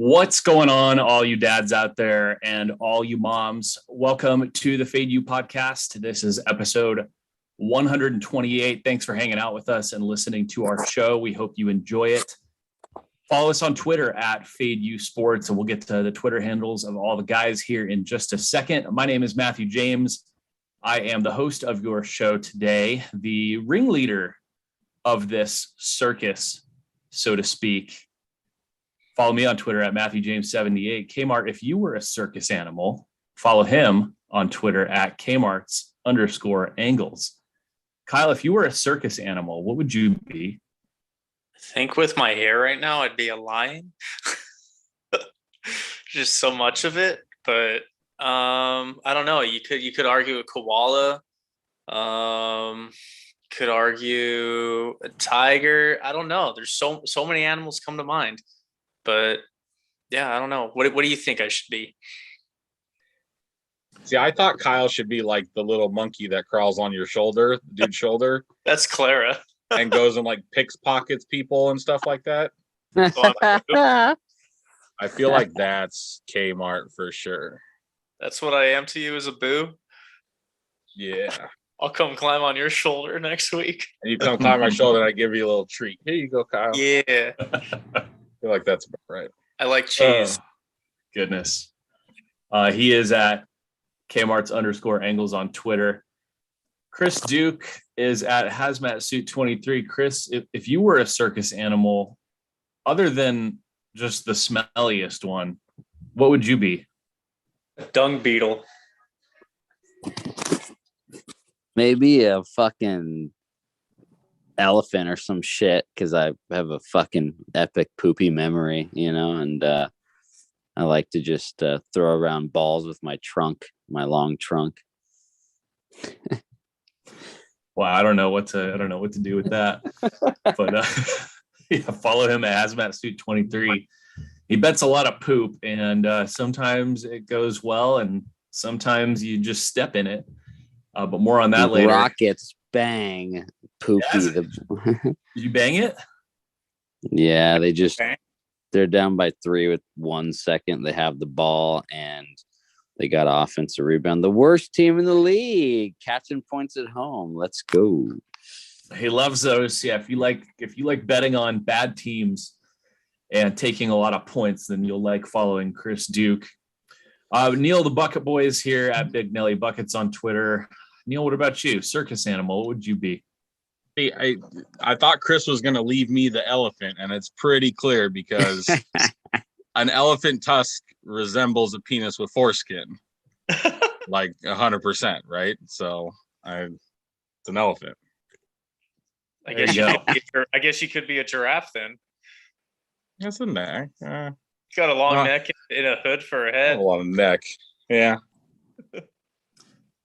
What's going on, all you dads out there and all you moms? Welcome to the Fade You podcast. This is episode 128. Thanks for hanging out with us and listening to our show. We hope you enjoy it. Follow us on Twitter at Fade You Sports, and we'll get to the Twitter handles of all the guys here in just a second. My name is Matthew James. I am the host of your show today, the ringleader of this circus, so to speak. Follow me on Twitter at MatthewJames78. Kmart, if you were a circus animal, follow him on Twitter at Kmarts_angles. Kyle, if you were a circus animal, what would you be? I think with my hair right now, I'd be a lion. Just so much of it. But I don't know. You could argue a koala. Could argue a tiger. I don't know. There's so many animals come to mind. But yeah, I don't know. What do you think I should be? See, I thought Kyle should be like the little monkey that crawls on your shoulder, dude's shoulder. That's Clara. And goes and like pickpockets people and stuff like that. I feel like that's Kmart for sure. That's what I am to you as a boo? Yeah. I'll come climb on your shoulder next week. And you come climb my shoulder and I give you a little treat. Here you go, Kyle. Yeah. I feel like that's about right. I like cheese. Goodness. He is at Kmarts_angles on Twitter. Chris Duke is at Hazmat Suit 23. Chris, if you were a circus animal, other than just the smelliest one, what would you be? A dung beetle. Maybe a fucking elephant or some shit, because I have a fucking epic poopy memory, and I like to just throw around balls with my long trunk. Wow, I don't know what to do with that. But follow him at Hazmat Suit 23. He bets a lot of poop, and sometimes it goes well, and sometimes you just step in it. But more on that later. Rockets, bang, poopy. Did you bang it? Yeah, they're down by 3 with 1 second. They have the ball and they got offensive rebound. The worst team in the league, catching points at home. Let's go. He loves those. Yeah, if you like betting on bad teams and taking a lot of points, then you'll like following Chris Duke. Neil, the Bucket Boy, is here at Big Nelly Buckets on Twitter. Neil, what about you? Circus animal, what would you be? Hey, I thought Chris was going to leave me the elephant, and it's pretty clear because an elephant tusk resembles a penis with foreskin, like 100%, right? So it's an elephant. I guess you could be a giraffe then. That's a neck. He's got a long neck and a hood for a head. A long neck. Yeah.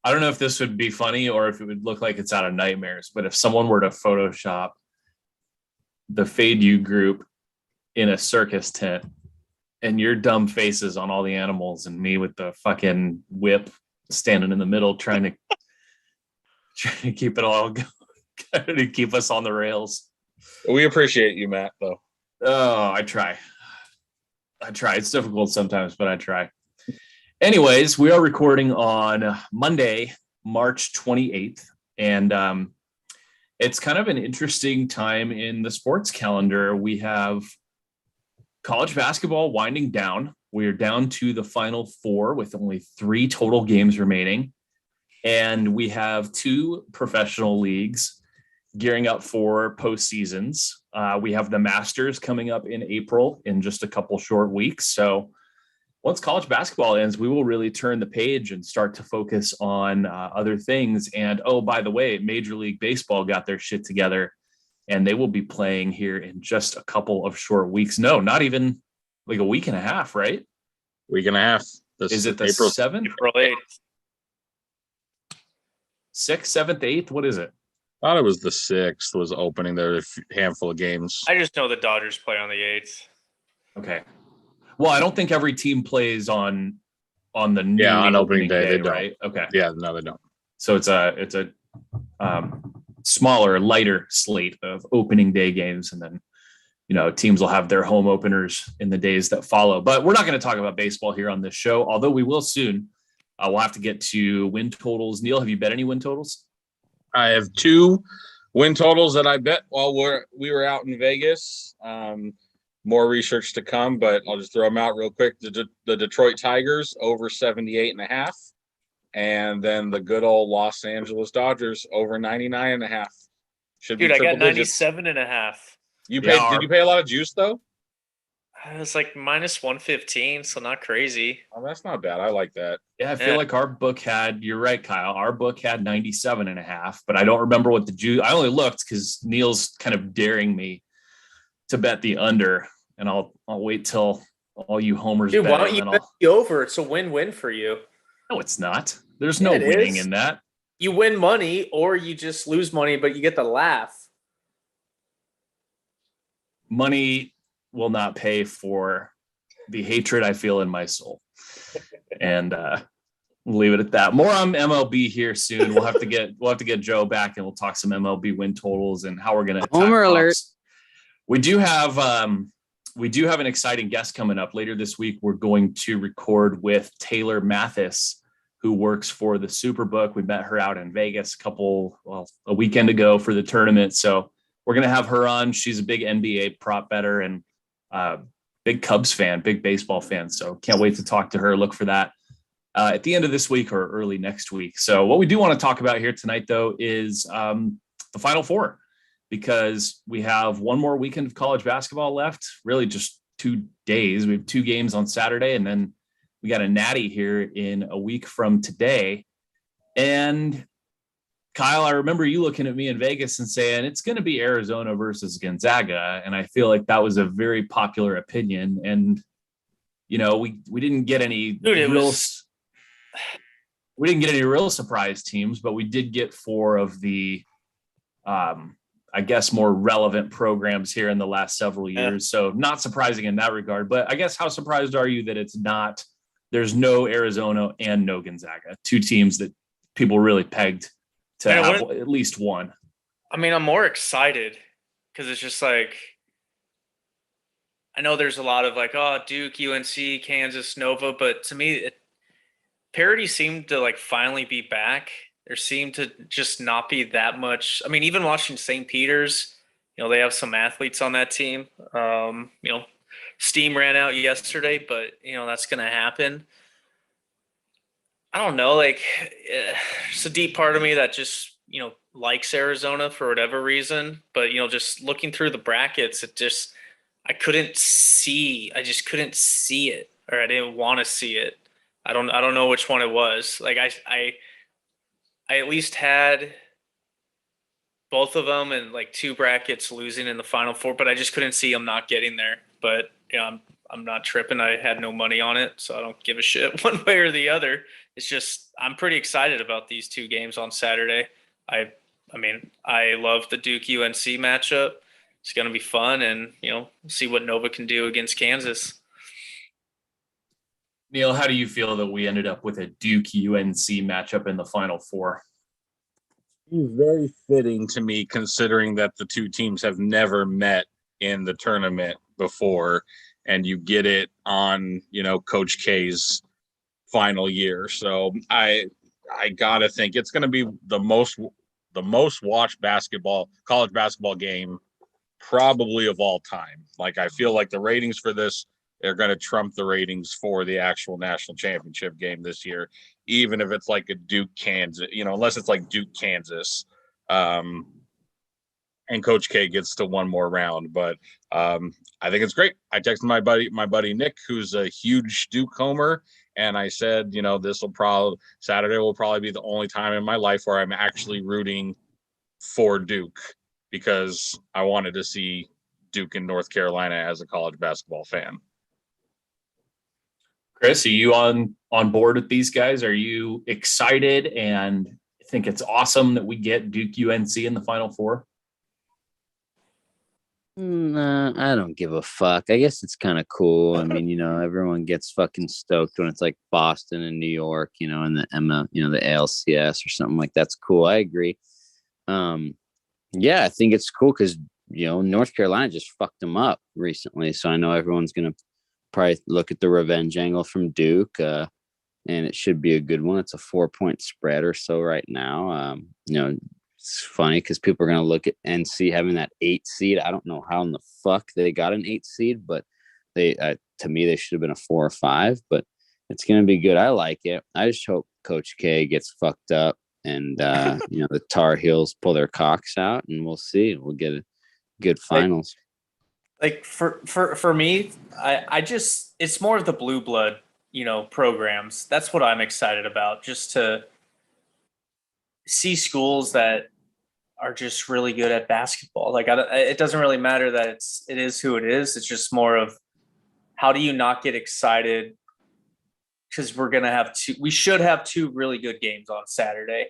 I don't know if this would be funny or if it would look like it's out of nightmares, but if someone were to Photoshop the Fade You group in a circus tent and your dumb faces on all the animals and me with the fucking whip standing in the middle trying to keep it all going, to keep us on the rails. We appreciate you, Matt, though. Oh, I try. It's difficult sometimes, but I try. Anyways, we are recording on Monday, March 28th, and it's kind of an interesting time in the sports calendar. We have college basketball winding down. We are down to the Final Four with only 3 total games remaining, and we have 2 professional leagues gearing up for postseasons. We have the Masters coming up in April in just a couple short weeks, so once college basketball ends, we will really turn the page and start to focus on other things. And, oh, by the way, Major League Baseball got their shit together, and they will be playing here in just a couple of short weeks. No, not even like a week and a half, right? Week and a half. Is it the 7th? April 8th. 6th, 7th, 8th? What is it? I thought it was the 6th was opening. There were a handful of games. I just know the Dodgers play on the 8th. Okay. Well, I don't think every team plays on the new on opening day, they don't. Right? Okay. Yeah, no, they don't. So it's a smaller, lighter slate of opening day games, and then teams will have their home openers in the days that follow. But we're not going to talk about baseball here on this show, although we will soon. We'll have to get to win totals. Neil, have you bet any win totals? I have 2 win totals that I bet while we were out in Vegas. More research to come, but I'll just throw them out real quick. The Detroit Tigers over 78.5, and then the good old Los Angeles Dodgers over 99.5. Should Dude, be I got triple digits. 97.5. You paid? Did you pay a lot of juice though? It was like minus 115, so not crazy. Oh, that's not bad. I like that. Yeah, I feel like our book you're right, Kyle. Our book had 97.5, but I don't remember what the juice. I only looked because Neil's kind of daring me to bet the under, and I'll wait till all you homers. Dude, bet why don't you bet the over? It's a win-win for you. No, it's not. There's no winning in that. You win money, or you just lose money, but you get the laugh. Money will not pay for the hatred I feel in my soul. And we'll leave it at that. More on MLB here soon. We'll have to get Joe back, and we'll talk some MLB win totals and how we're going to Homer alert. We do have an exciting guest coming up later this week. We're going to record with Taylor Mathis, who works for the Superbook. We met her out in Vegas a weekend ago for the tournament. So we're going to have her on. She's a big NBA prop bettor and big Cubs fan, big baseball fan. So can't wait to talk to her. Look for that at the end of this week or early next week. So what we do want to talk about here tonight, though, is the Final Four, because we have one more weekend of college basketball left, really just 2 days. We have 2 games on Saturday, and then we got a natty here in a week from today. And Kyle, I remember you looking at me in Vegas and saying it's going to be Arizona versus Gonzaga. And I feel like that was a very popular opinion. And, we didn't get any we didn't get any real surprise teams, but we did get 4 of the, I guess, more relevant programs here in the last several years. So not surprising in that regard, but I guess how surprised are you that there's no Arizona and no Gonzaga, 2 teams that people really pegged to have at least one? I mean, I'm more excited because it's just like, I know there's a lot of like, oh, Duke, UNC, Kansas, Nova, but to me, parity seemed to like finally be back. There seemed to just not be that much. I mean, even watching St. Peter's, they have some athletes on that team. Steam ran out yesterday, but that's going to happen. I don't know. Like, it's a deep part of me that just, likes Arizona for whatever reason. But, just looking through the brackets, I just couldn't see it, or I didn't want to see it. I don't know which one it was. Like, I at least had both of them in like 2 brackets losing in the Final Four, but I just couldn't see them not getting there. But I'm not tripping. I had no money on it, so I don't give a shit one way or the other. It's just I'm pretty excited about these 2 games on Saturday. I mean, I love the Duke UNC matchup. It's going to be fun, and see what Nova can do against Kansas. Neil, how do you feel that we ended up with a Duke UNC matchup in the Final Four? It's very fitting to me, considering that the 2 teams have never met in the tournament before, and you get it on, Coach K's final year. So I gotta think it's going to be the most watched college basketball game probably of all time. Like, I feel like the ratings for this are going to trump the ratings for the actual national championship game this year, even if it's like a Duke Kansas, unless it's like Duke Kansas, and Coach K gets to one more round. But I think it's great. I texted my buddy Nick, who's a huge Duke homer, and I said, Saturday will probably be the only time in my life where I'm actually rooting for Duke, because I wanted to see Duke in North Carolina as a college basketball fan. Chris, are you on board with these guys? Are you excited and think it's awesome that we get Duke UNC in the Final Four? Nah, I don't give a fuck. I guess it's kind of cool. I mean, everyone gets fucking stoked when it's like Boston and New York, and the the ALCS or something like that's cool. I agree. Yeah, I think it's cool because North Carolina just fucked them up recently. So I know everyone's going to probably look at the revenge angle from Duke. And it should be a good one. It's a 4-point spread or so right now. It's funny because people are going to look at NC having that 8 seed. I don't know how in the fuck they got an 8 seed, but to me, they should have been a 4 or 5, but it's going to be good. I like it. I just hope Coach K gets fucked up and, the Tar Heels pull their cocks out, and we'll see. We'll get a good finals. Like for me, I just, it's more of the blue blood, programs. That's what I'm excited about, just to see schools that are just really good at basketball. Like, it doesn't really matter that it is who it is. It's just more of, how do you not get excited? Because we should have 2 really good games on Saturday.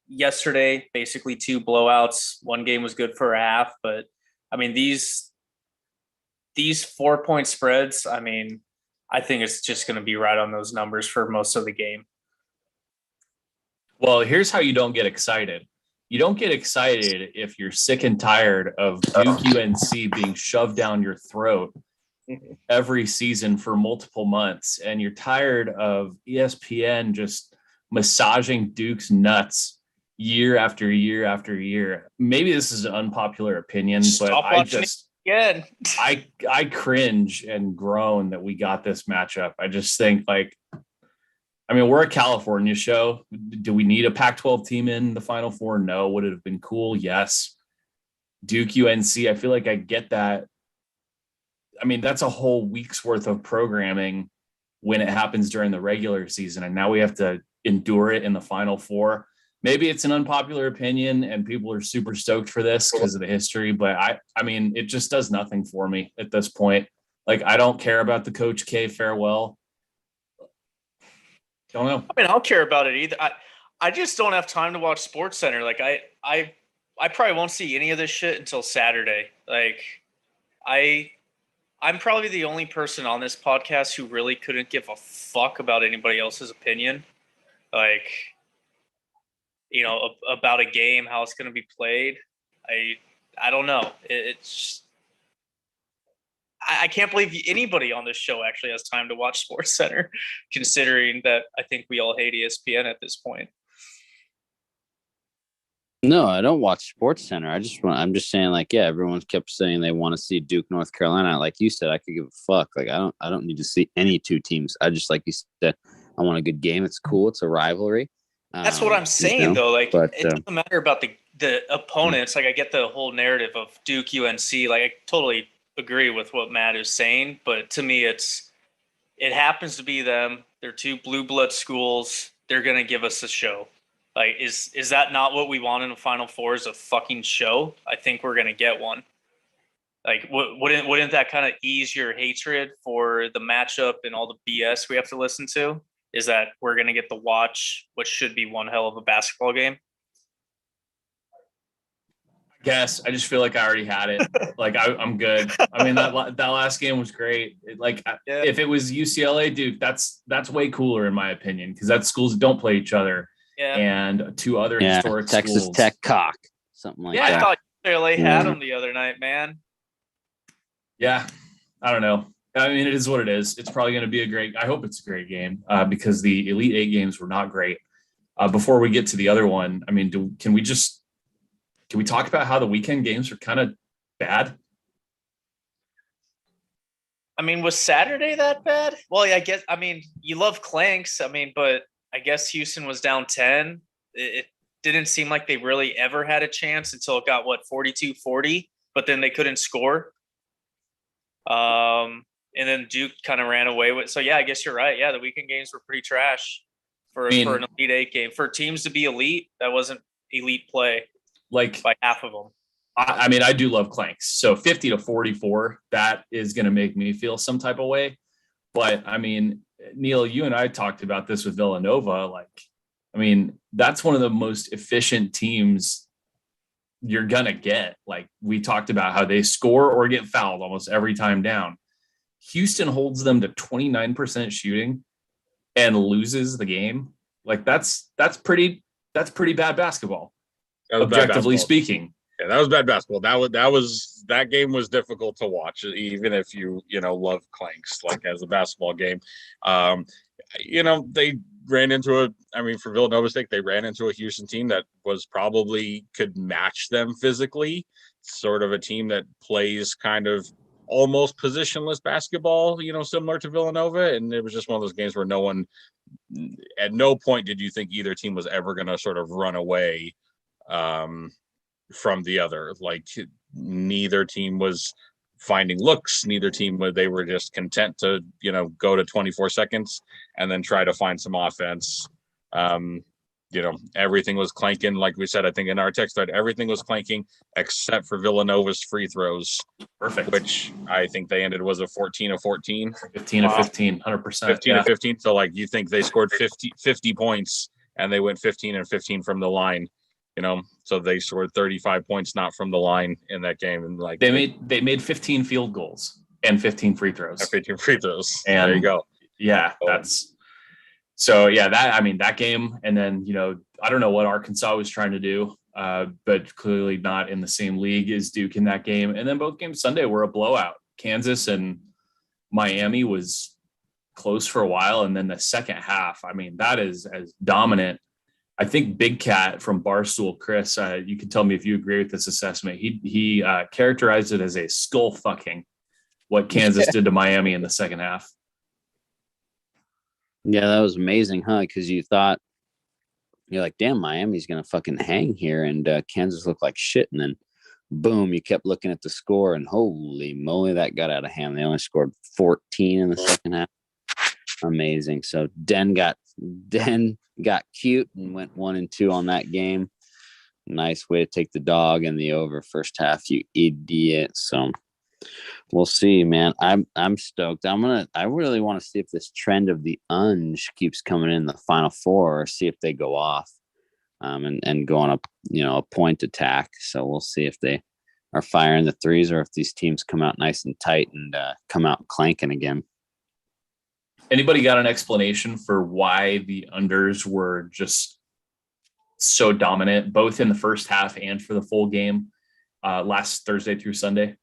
Yesterday, basically 2 blowouts. 1 game was good for a half, but I mean, these 4-point spreads, I mean, I think it's just going to be right on those numbers for most of the game. Well, here's how you don't get excited. You don't get excited if you're sick and tired of Duke UNC being shoved down your throat every season for multiple months, and you're tired of ESPN just massaging Duke's nuts year after year after year. Maybe this is an unpopular opinion, but I cringe and groan that we got this matchup. I just think, we're a California show. Do we need a Pac-12 team in the Final Four? No. Would it have been cool? Yes. Duke UNC, I feel like I get that. I mean, that's a whole week's worth of programming when it happens during the regular season, and now we have to endure it in the Final Four. Maybe it's an unpopular opinion and people are super stoked for this because of the history, but I mean, it just does nothing for me at this point. Like, I don't care about the Coach K farewell. Don't know. I mean, I don't care about it either. I just don't have time to watch Sports Center. Like, I probably won't see any of this shit until Saturday. Like, I'm probably the only person on this podcast who really couldn't give a fuck about anybody else's opinion. Like, about a game, how it's going to be played. I don't know. I can't believe anybody on this show actually has time to watch Sports Center, considering that I think we all hate ESPN at this point. No, I don't watch Sports Center. I'm just saying, everyone's kept saying they want to see Duke, North Carolina. Like you said, I could give a fuck. Like, I don't need to see any 2 teams. I just, like you said, I want a good game. It's cool. It's a rivalry. That's what I'm saying, though. Like, it doesn't matter about the opponents. Like, I get the whole narrative of Duke, UNC. Like, I totally agree with what Matt is saying, but to me, it happens to be them. They're 2 blue blood schools. They're gonna give us a show. Like, is that not what we want in the Final Four? Is a fucking show? I think we're gonna get one. Like, wouldn't that kind of ease your hatred for the matchup and all the BS we have to listen to? Is that we're gonna get to watch what should be one hell of a basketball game? Guess I just feel like I already had it. Like, I'm good. I mean, that last game was great. If it was UCLA Duke, that's way cooler in my opinion, because that's schools that don't play each other. Yeah. And 2 other historic Texas schools. Tech cock, something like that. I thought UCLA had them the other night, man. Yeah, I don't know. I mean, it is what it is. It's probably going to be I hope it's a great game because the Elite 8 games were not great. Before we get to the other one, I mean, can we talk about how the weekend games are kind of bad? I mean, was Saturday that bad? Well, I guess, I mean, you love clanks. I mean, but I guess Houston was down 10. It didn't seem like they really ever had a chance until it got, 42-40, but then they couldn't score. And then Duke kind of ran away with. So, yeah, I guess you're right. Yeah, the weekend games were pretty trash for an Elite 8 game. For teams to be elite, that wasn't elite play. Like, by half of them. I mean, I do love clanks. So 50-44, that is going to make me feel some type of way. But I mean, Neil, you and I talked about this with Villanova. Like, I mean, that's one of the most efficient teams you're going to get. Like, we talked about how they score or get fouled almost every time down. Houston holds them to 29% shooting and loses the game. Like, that's pretty bad basketball. Objectively speaking. Yeah, that was bad basketball. That game was difficult to watch, even if you love clanks like as a basketball game. They ran into for Villanova's sake, they ran into a Houston team that was probably could match them physically. Sort of a team that plays kind of almost positionless basketball, similar to Villanova. And it was just one of those games where at no point did you think either team was ever going to sort of run away from the other. Like neither team was finding looks, neither team they were just content to go to 24 seconds and then try to find some offense. Everything was clanking, like we said, I think in our text thread, everything was clanking except for Villanova's free throws. Perfect. Which I think they ended was a 14 of 14, 15 of 15, 100%. 15 of 15. So like you think they scored 50 points and they went 15 and 15 from the line. So they scored 35 points not from the line in that game, and like they made 15 field goals and 15 free throws. 15 free throws. And there you go. Yeah, that game, and then I don't know what Arkansas was trying to do, but clearly not in the same league as Duke in that game. And then both games Sunday were a blowout. Kansas and Miami was close for a while, and then the second half, that is as dominant. I think Big Cat from Barstool, Chris, you can tell me if you agree with this assessment. He characterized it as a skull fucking what Kansas did to Miami in the second half. Yeah, that was amazing, huh? Because you're like, damn, Miami's gonna fucking hang here, and Kansas looked like shit, and then boom, you kept looking at the score, and holy moly, that got out of hand. They only scored 14 in the second half. Amazing. So Den got cute and went 1-2 on that game. Nice way to take the dog in the over first half, you idiot. So we'll see, man. I'm stoked. I really want to see if this trend of the unge keeps coming in the Final Four, or see if they go off and go on a point attack. So we'll see if they are firing the threes, or if these teams come out nice and tight and come out clanking again. Anybody got an explanation for why the unders were just so dominant, both in the first half and for the full game last Thursday through Sunday?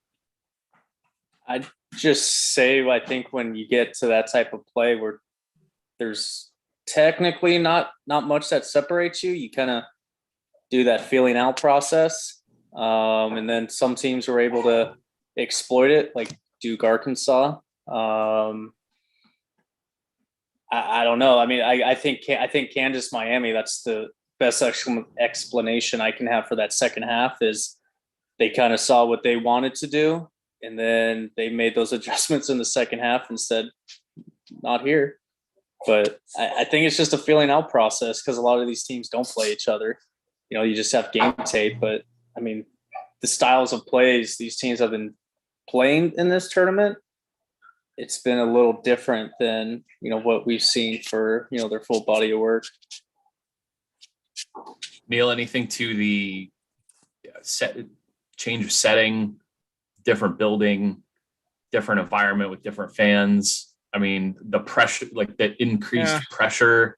I'd just say, I think when you get to that type of play where there's technically not much that separates you, you kind of do that feeling out process. And then some teams were able to exploit it, like Duke, Arkansas. I don't know. I think Kansas, Miami, that's the best explanation I can have for that second half, is they kind of saw what they wanted to do, and then they made those adjustments in the second half and said, not here. But I think it's just a feeling out process, because a lot of these teams don't play each other. You just have game tape, but the styles of plays these teams have been playing in this tournament, it's been a little different than what we've seen for their full body of work. Neil, anything to the change of setting, different building, different environment with different fans? The pressure, like the increased pressure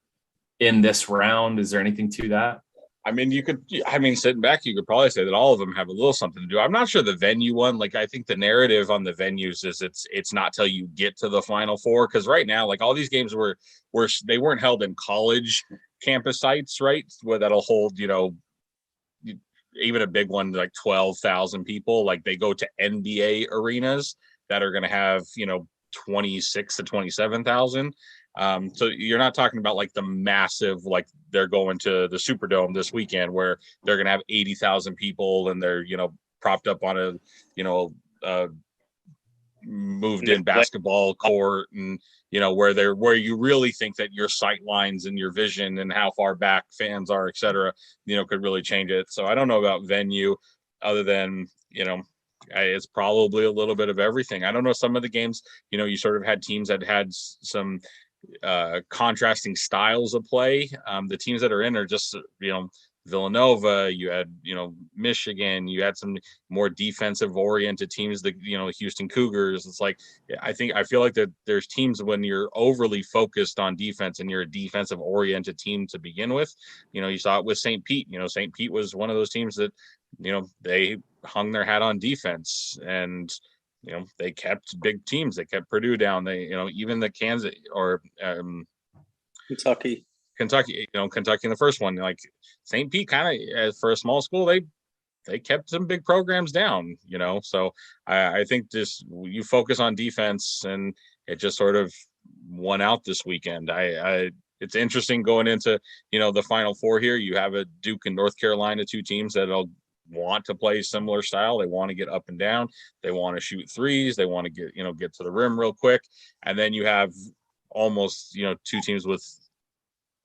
in this round, is there anything to that? Sitting back, you could probably say that all of them have a little something to do. I'm not sure the venue one. Like, I think the narrative on the venues is it's not till you get to the Final Four, because right now, like, all these games they weren't held in college campus sites, right? Where that'll hold, even a big one like 12,000 people. Like, they go to NBA arenas that are going to have 26 to 27,000. So you're not talking about like the massive, like they're going to the Superdome this weekend where they're going to have 80,000 people and they're, propped up on a moved in basketball court, and, where you really think that your sight lines and your vision and how far back fans are, et cetera, could really change it. So I don't know about venue, other than, it's probably a little bit of everything. I don't know. Some of the games, you sort of had teams that had some contrasting styles of play. The teams that are in are just, Villanova, you had, Michigan, you had some more defensive oriented teams, the Houston Cougars. It's like, I feel like that there's teams when you're overly focused on defense and you're a defensive oriented team to begin with. You saw it with St. Pete. St. Pete was one of those teams that they hung their hat on defense, and they kept big teams. They kept Purdue down. They even the Kansas or Kentucky, Kentucky in the first one, like St. Pete, kind of for a small school, they kept some big programs down. So I think just you focus on defense, and it just sort of won out this weekend. It's interesting going into the Final Four here. You have a Duke and North Carolina, two teams that'll want to play similar style. They want to get up and down. They want to shoot threes. They want to get to the rim real quick. And then you have almost two teams with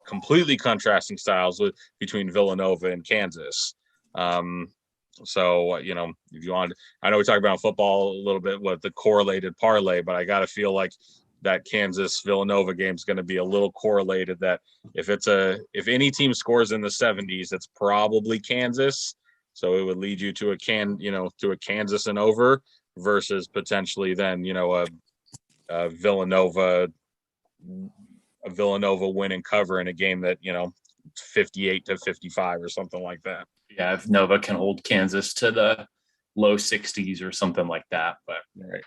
completely contrasting styles between Villanova and Kansas. So if you want, I know we talked about football a little bit with the correlated parlay, but I got to feel like that Kansas Villanova game is going to be a little correlated. That if any team scores in the 70s, it's probably Kansas. So it would lead you to a Kansas and over versus potentially then a Villanova win and cover in a game that 58-55 or something like that. Yeah, if Nova can hold Kansas to the low 60s or something like that. But right.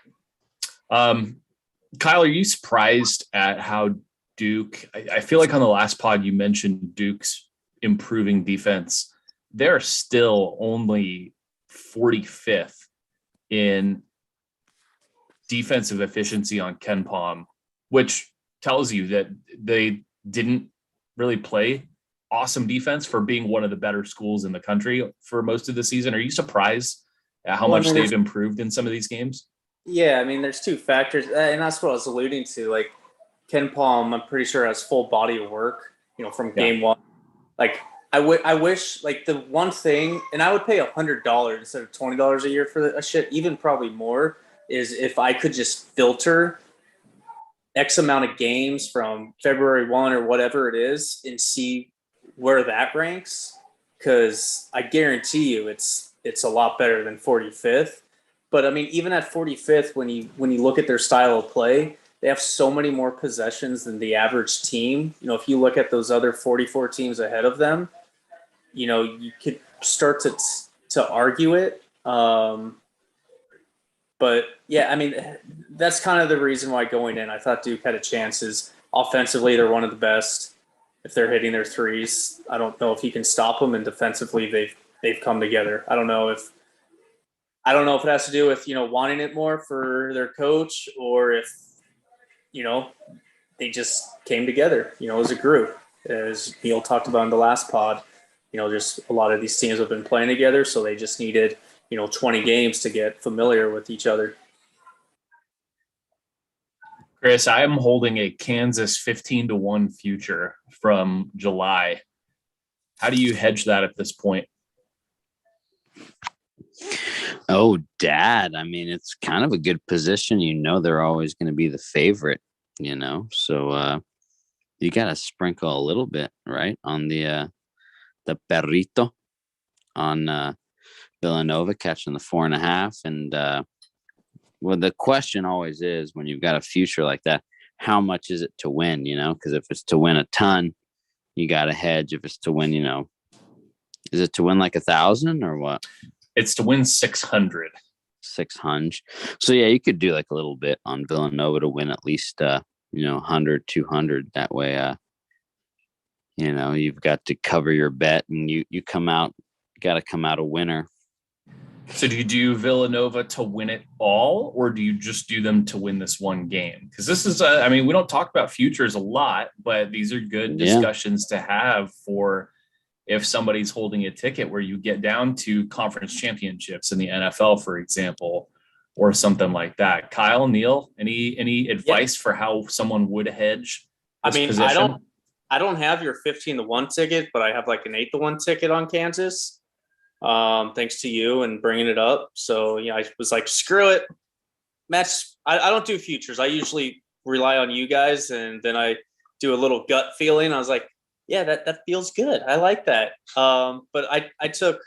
Kyle, are you surprised at how Duke? I feel like on the last pod you mentioned Duke's improving defense. They're still only 45th in defensive efficiency on Ken Palm, which tells you that they didn't really play awesome defense for being one of the better schools in the country for most of the season. Are you surprised at how much they've improved in some of these games? Yeah, I mean, there's two factors, and that's what I was alluding to. Like Ken Palm, I'm pretty sure has full body of work, from game one. Like I wish, like the one thing, and I would pay $100 instead of $20 a year for a shit, even probably more, is if I could just filter X amount of games from February 1 or whatever it is and see where that ranks, because I guarantee you it's a lot better than 45th. But I mean, even at 45th, when you look at their style of play, they have so many more possessions than the average team. If you look at those other 44 teams ahead of them, you could start to argue it. But yeah, I mean, that's kind of the reason why going in, I thought Duke had a chance. Is offensively, they're one of the best. If they're hitting their threes, I don't know if you can stop them. And defensively, they've come together. I don't know if it has to do with wanting it more for their coach, or if they just came together as a group, as Neil talked about in the last pod. Just a lot of these teams have been playing together, so they just needed 20 games to get familiar with each other. Chris, I am holding a Kansas 15-1 future from July. How do you hedge that at this point? Oh, Dad. I mean, it's kind of a good position. They're always going to be the favorite, so you got to sprinkle a little bit, right, on the perrito on Villanova catching the 4.5. And well, the question always is, when you've got a future like that, how much is it to win? Because if it's to win a ton, you got to hedge. If it's to win, is it to win like 1,000 or what? It's to win 600. 600. So yeah, you could do like a little bit on Villanova to win at least 100, 200. That way you've got to cover your bet, and you got to come out a winner. So do you do Villanova to win it all, or do you just do them to win this one game? Because this is we don't talk about futures a lot, but these are good discussions to have for if somebody's holding a ticket where you get down to conference championships in the NFL, for example, or something like that. Kyle, Neil, any advice for how someone would hedge this position? I don't have your 15-1 ticket, but I have like an 8-1 ticket on Kansas. Thanks to you and bringing it up. So, I was like, screw it. I don't do futures. I usually rely on you guys, and then I do a little gut feeling. I was like, yeah, that feels good. I like that. But I took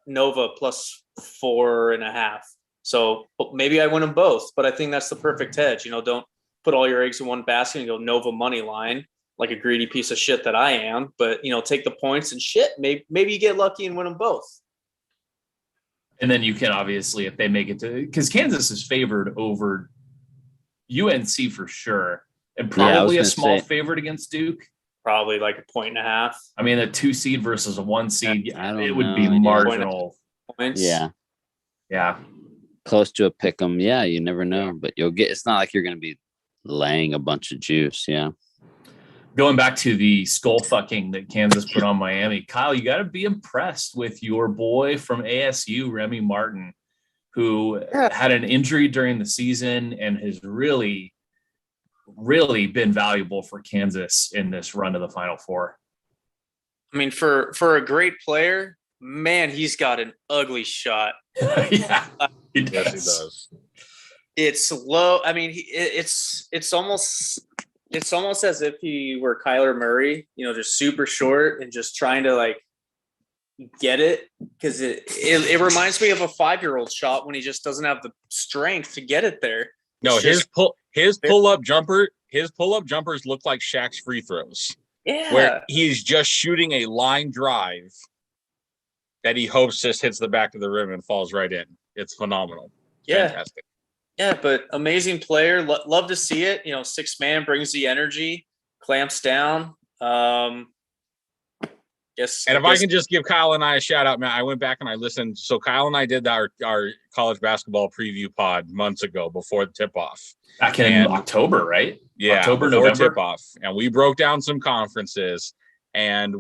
Nova plus 4.5. So maybe I win them both, but I think that's the perfect hedge. Don't put all your eggs in one basket and go Nova money line like a greedy piece of shit that I am. But, take the points and shit. Maybe you get lucky and win them both. And then you can obviously, if they make it to, because Kansas is favored over UNC for sure, and probably a small favorite against Duke. Probably like 1.5. I mean, a 2 seed versus a 1 seed, it would know, be marginal. Points. Yeah. Close to a pick 'em. Yeah, you never know, but you'll get. It's not like you're going to be laying a bunch of juice. Yeah. Going back to the skull fucking that Kansas put on Miami, Kyle, you got to be impressed with your boy from ASU, Remy Martin, who had an injury during the season and has really, really been valuable for Kansas in this run to the Final Four. I mean, for a great player, man, he's got an ugly shot. Yeah, he does. Yes, he does. It's low. I mean, it's almost as if he were Kyler Murray, just super short and just trying to like get it, because it reminds me of a 5-year-old shot when he just doesn't have the strength to get it there. No, his pull-up jumpers look like Shaq's free throws. Yeah. Where he's just shooting a line drive that he hopes just hits the back of the rim and falls right in. It's phenomenal. Yeah. Fantastic. Yeah, but amazing player. Love to see it. 6-man brings the energy, clamps down. Yes. And if I can just give Kyle and I a shout out, man, I went back and I listened. So Kyle and I did our college basketball preview pod months ago before the tip off. Back in October, right? Yeah, October, before November. tip off. And we broke down some conferences, and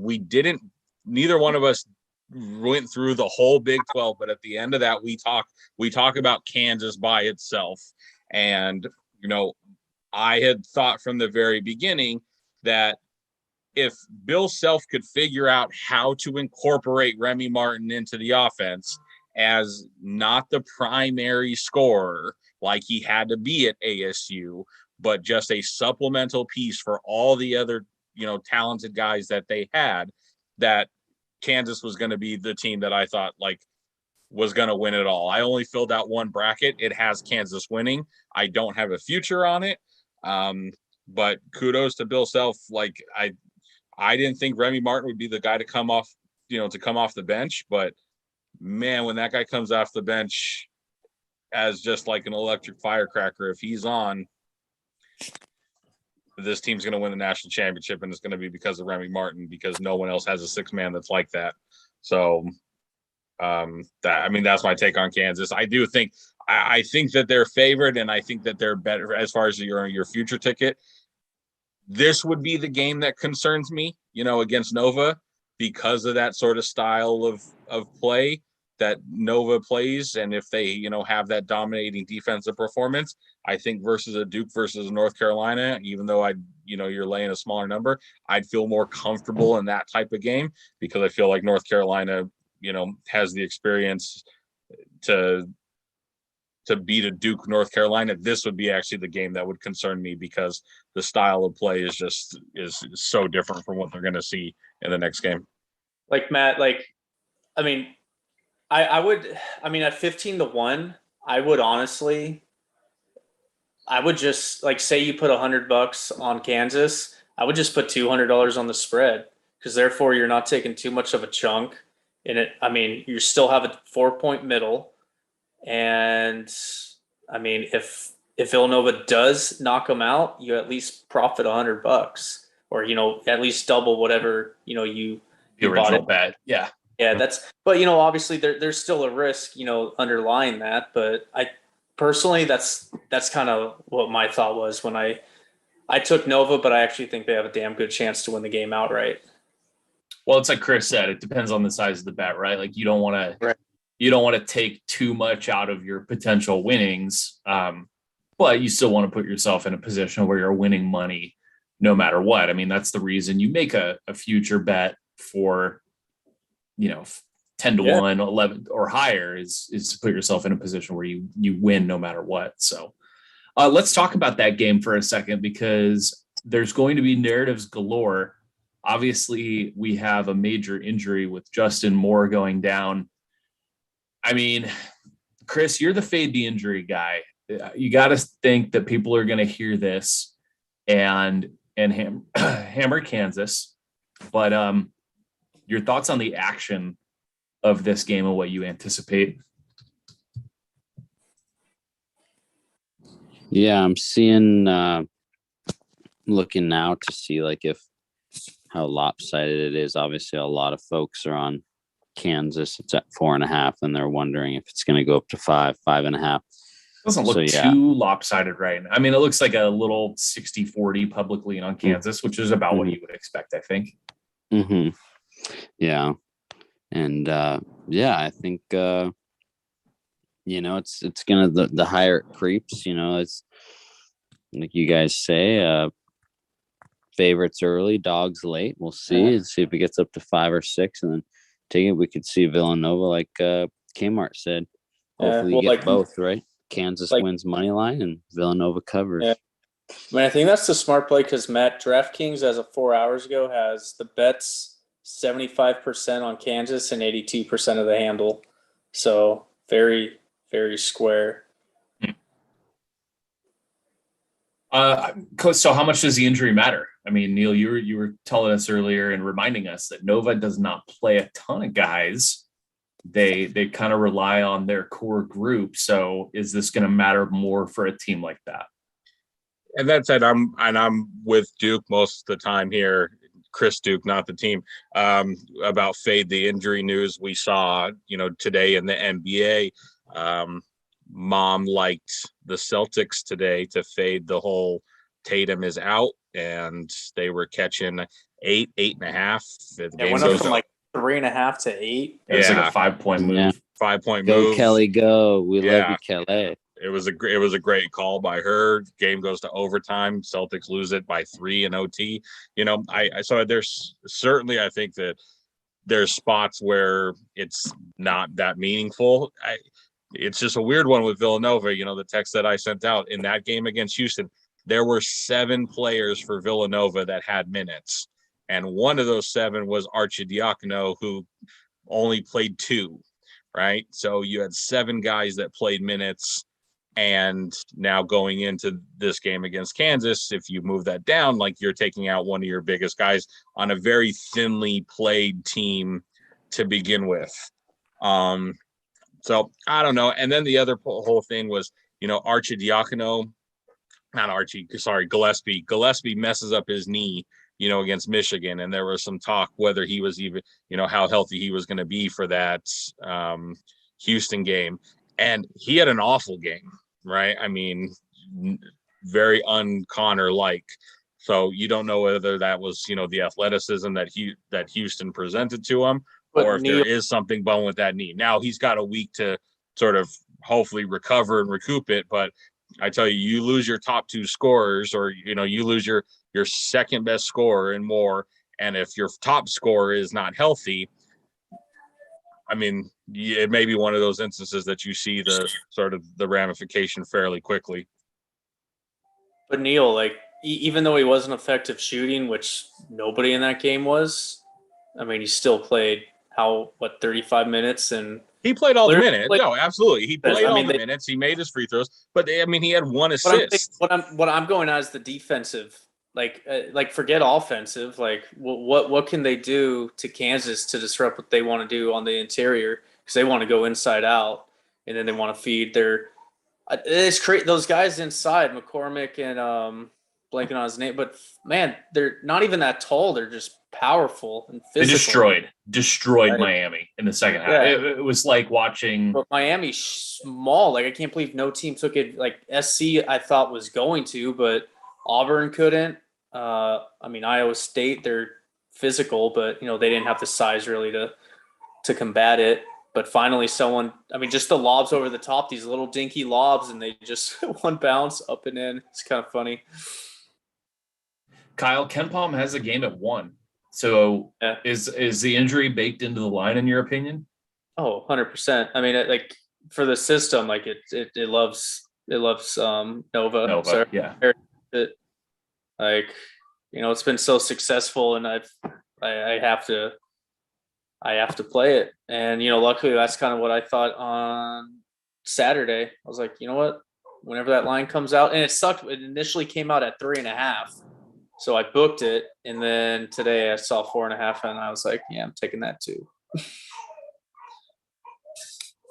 neither one of us went through the whole Big 12, but at the end of that, we talk about Kansas by itself. And, I had thought from the very beginning that if Bill Self could figure out how to incorporate Remy Martin into the offense as not the primary scorer like he had to be at ASU, but just a supplemental piece for all the other, talented guys that they had, that Kansas was going to be the team that I thought was going to win it all. I only filled out one bracket. It has Kansas winning. I don't have a future on it. But kudos to Bill Self. I didn't think Remy Martin would be the guy to come off the bench, but man, when that guy comes off the bench as just like an electric firecracker, if he's on, this team's going to win the national championship, and it's going to be because of Remy Martin, because no one else has a 6-man that's like that. So that's my take on Kansas. I think that they're favored, and I think that they're better as far as your future ticket. This would be the game that concerns me, against Nova, because of that sort of style of play that Nova plays. And if they, have that dominating defensive performance, I think versus a Duke versus North Carolina, even though you're laying a smaller number, I'd feel more comfortable in that type of game, because I feel like North Carolina, has the experience to beat a Duke, North Carolina. This would be actually the game that would concern me, because the style of play is so different from what they're going to see in the next game. Like Matt, I would at 15-1, I would just say you put $100 on Kansas, I would just put $200 on the spread, because therefore you're not taking too much of a chunk in it. You still have a 4-point middle. And if Villanova does knock them out, you at least profit $100, or at least double whatever you original bet. Yeah. But obviously there's still a risk underlying that. But I personally, that's kind of what my thought was when I took Nova, but I actually think they have a damn good chance to win the game outright. Well, it's like Chris said, it depends on the size of the bet, right? You don't want to. Right. You don't want to take too much out of your potential winnings, but you still want to put yourself in a position where you're winning money no matter what. That's the reason you make a future bet for, 10-1, 11 or higher is to put yourself in a position where you win no matter what. So let's talk about that game for a second, because there's going to be narratives galore. Obviously, we have a major injury with Justin Moore going down. Chris, you're the fade the injury guy. You got to think that people are going to hear this and hammer Kansas. But your thoughts on the action of this game and what you anticipate? Yeah, I'm seeing, looking now to see like if how lopsided it is. Obviously, a lot of folks are on Kansas. It's at 4.5, and they're wondering if it's going to go up to 5.5. Doesn't look too lopsided right now. I mean, it looks like a little 60-40 public lean on Kansas, which is about what you would expect, I think. Mm-hmm. Yeah. And I think it's gonna the higher it creeps, it's like you guys say, favorites early, dogs late. We'll see and see if it gets up to 5 or 6, and then take it. We could see Villanova, like Kmart said. Hopefully, you get both, right? Kansas wins money line and Villanova covers. Yeah. I mean, I think that's the smart play because Matt, DraftKings, as of 4 hours ago, has the bets 75% on Kansas and 82% of the handle. So very, very square. So how much does the injury matter? I mean, Neil, you were telling us earlier and reminding us that Nova does not play a ton of guys. They kind of rely on their core group. So is this going to matter more for a team like that? And that said, I'm with Duke most of the time here, Chris Duke, not the team, about fade the injury news we saw, today in the NBA. Mom liked the Celtics today to fade the whole Tatum is out, and they were catching 8.5. It went up from like 3.5 to 8. It was like a 5-point move. Yeah. 5-point Go move. Kelly, go! We love you, Kelly. It was a great call by her. Game goes to overtime. Celtics lose it by 3 in OT. I saw there's certainly, I think that there's spots where it's not that meaningful. It's just a weird one with Villanova. The text that I sent out in that game against Houston, there were 7 players for Villanova that had minutes. And one of those 7 was Arcidiacono, who only played 2, right? So you had 7 guys that played minutes. And now going into this game against Kansas, if you move that down, like you're taking out one of your biggest guys on a very thinly played team to begin with. So I don't know. And then the other whole thing was, Gillespie messes up his knee, against Michigan. And there was some talk whether he was even, how healthy he was going to be for that Houston game. And he had an awful game, right? I mean, very un-Connor-like. So you don't know whether that was, the athleticism that Houston presented to him, or if there is something bone with that knee. Now he's got a week to sort of hopefully recover and recoup it. But I tell you, you lose your top 2 scorers, or, you lose your second best scorer and more. And if your top scorer is not healthy, I mean, it may be one of those instances that you see the sort of the ramification fairly quickly. But Neil, even though he wasn't effective shooting, which nobody in that game was, I mean, he still played 35 minutes, and he played all the minutes. No, absolutely, he played all the minutes. He made his free throws, but I mean, he had 1 assist. What I'm going at is the defensive. Forget offensive. What can they do to Kansas to disrupt what they want to do on the interior? Because they want to go inside out, and then they want to feed their. Those guys inside, McCormick and blanking on his name, but man, they're not even that tall. They're just powerful and physical. They destroyed Miami in the second half. Yeah. It was like watching. But Miami's small. I can't believe no team took it. SC, I thought was going to, but Auburn couldn't. Iowa State, they're physical, but they didn't have the size really to combat it. But finally just the lobs over the top, these little dinky lobs, and they just one bounce up and in. It's kind of funny. Kyle, KenPom has a game at 1. So is the injury baked into the line in your opinion? Oh, 100%. I mean, for the system, it loves Nova. So yeah. It's been so successful, and I have to play it. And luckily that's kind of what I thought on Saturday. I was like, you know what? Whenever that line comes out, and it sucked. It initially came out at 3.5, so I booked it, and then today I saw 4.5, and I was like, yeah, I'm taking that too.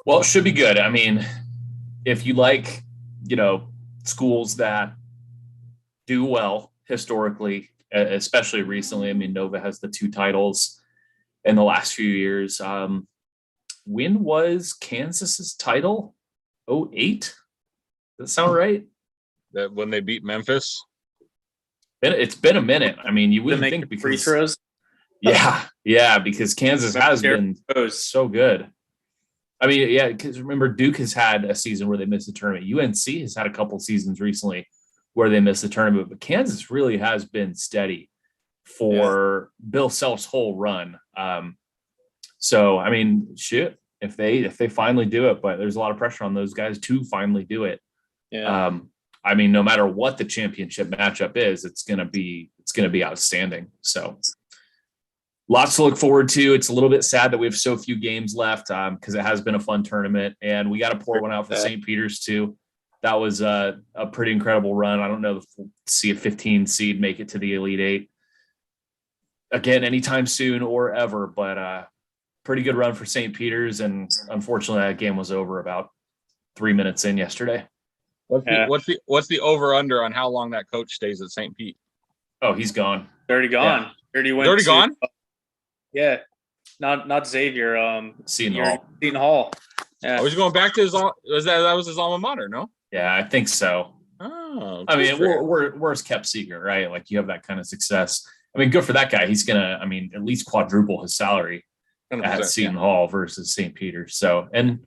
Well, it should be good. I mean, if you like, schools that do well historically, especially recently. I mean, Nova has the 2 titles in the last few years. When was Kansas's title? 08? Does that sound right? That when they beat Memphis. It's been a minute. I mean, you To wouldn't make think the free because throws. yeah, because Kansas has been so good. I mean, yeah, because remember Duke has had a season where they missed the tournament. UNC has had a couple seasons recently where they missed the tournament, but Kansas really has been steady for Bill Self's whole run. So I mean, shit, if they finally do it, but there's a lot of pressure on those guys to finally do it. Yeah. I mean, no matter what the championship matchup is, it's gonna be outstanding. So lots to look forward to. It's a little bit sad that we have so few games left because it has been a fun tournament, and we got to pour one out for St. Peter's too. That was a pretty incredible run. I don't know if we'll see a 15 seed make it to the Elite Eight again anytime soon or ever, but pretty good run for St. Peter's. And unfortunately, that game was over about 3 minutes in yesterday. What's the over under on how long that coach stays at St. Pete? Oh, he's gone. Already gone. Yeah. Already Gone? Yeah. Not Xavier. Seton Hall. Seton Hall. Yeah. I was going back to his. That was his alma mater, no? Yeah, I think so. Oh, I mean, worst kept secret, right? Like you have that kind of success. I mean, good for that guy. He's gonna, I mean, at least quadruple his salary at Seton Hall versus St. Peter's. So, and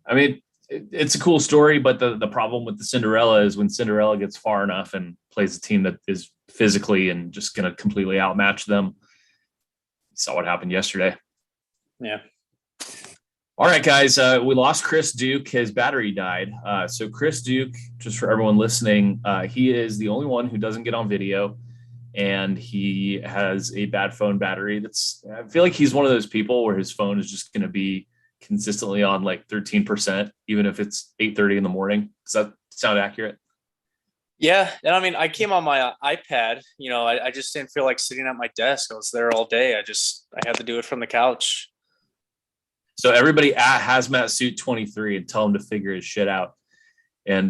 I mean, it's a cool story, but the problem with the Cinderella is when Cinderella gets far enough and plays a team that is physically and just going to completely outmatch them. You saw what happened yesterday. Yeah. All right, guys. We lost Chris Duke. His battery died. So Chris Duke, just for everyone listening, he is the only one who doesn't get on video, and he has a bad phone battery. I feel like he's one of those people where his phone is just going to be consistently on like 13%, even if it's 8:30 in the morning. Does that sound accurate? Yeah. And I mean, I came on my iPad, I just didn't feel like sitting at my desk. I was there all day. I had to do it from the couch. So everybody at Hazmat Suit 23 and tell him to figure his shit out. And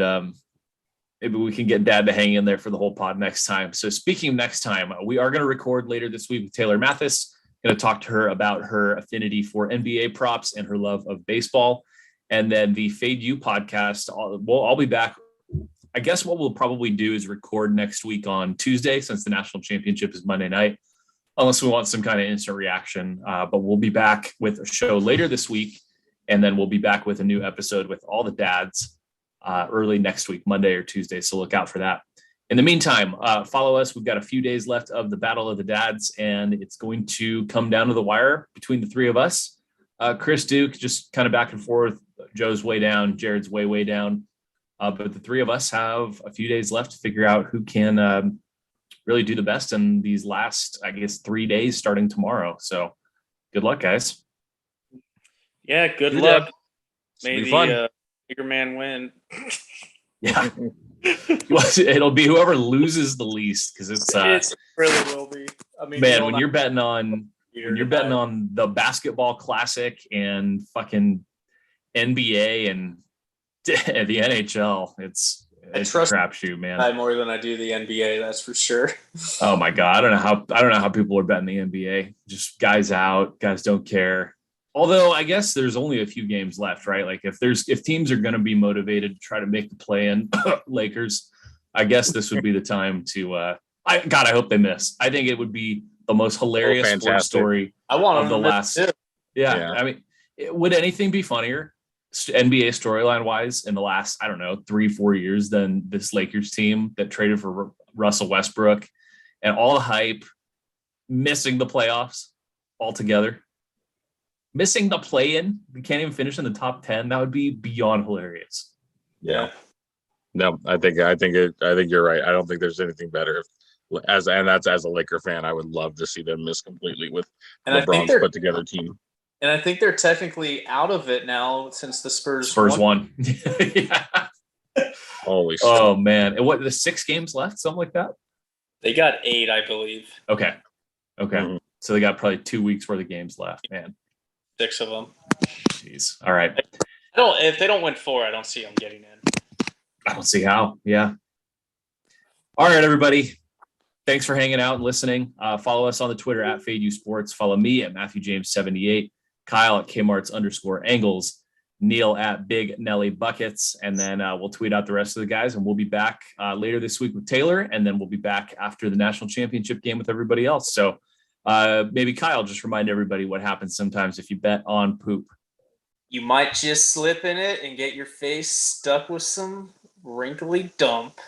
maybe we can get Dad to hang in there for the whole pod next time. So speaking of next time, we are going to record later this week with Taylor Mathis. Going to talk to her about her affinity for NBA props and her love of baseball. And then the Fade You podcast, I'll be back. I guess what we'll probably do is record next week on Tuesday, since the national championship is Monday night, unless we want some kind of instant reaction. But we'll be back with a show later this week. And then we'll be back with a new episode with all the dads early next week, Monday or Tuesday. So look out for that. In the meantime, follow us. We've got a few days left of the Battle of the Dads, and it's going to come down to the wire between the three of us. Chris Duke, just kind of back and forth. Joe's way down. Jared's way down. But the three of us have a few days left to figure out who can really do the best in these last, I guess, 3 days starting tomorrow. So good luck, guys. Yeah, good luck. May Be fun. the bigger man win. Yeah. It'll be whoever loses the least, because It really will be. I mean, man, when you're betting on the basketball classic and fucking NBA and the NHL, it's a crapshoot, man. more than I do the NBA, that's for sure. Oh my God. I don't know how people are betting the NBA. Just guys out, guys don't care. Although I guess there's only a few games left, right? Like if teams are going to be motivated to try to make the play in, Lakers, I guess this would be the time to. I hope they miss. I think it would be the most hilarious sports story I want of the last. Yeah, I mean, would anything be funnier, NBA storyline wise, in the last 3-4 years than this Lakers team that traded for Russell Westbrook and all the hype, missing the playoffs altogether? Missing the play-in, we can't even finish in the top 10. That would be beyond hilarious. Yeah. No, I think you're right. I don't think there's anything better. As a Laker fan, I would love to see them miss completely with LeBron's put together team. And I think they're technically out of it now since the Spurs won. Yeah. Holy shit. Oh man. And what, the 6 games left? Something like that? They got 8, I believe. Okay. Mm-hmm. So they got probably 2 weeks worth of games left, man. 6 of them. Jeez. All right. If they don't win 4, I don't see them getting in. I don't see how. Yeah. All right, everybody. Thanks for hanging out and listening. Follow us on the Twitter at FadeU Sports. Follow me at Matthew James 78, Kyle at Kmart's_angles, Neil at Big Nelly Buckets, and then we'll tweet out the rest of the guys, and we'll be back later this week with Taylor, and then we'll be back after the national championship game with everybody else. So maybe Kyle, just remind everybody what happens sometimes if you bet on poop. You might just slip in it and get your face stuck with some wrinkly dump.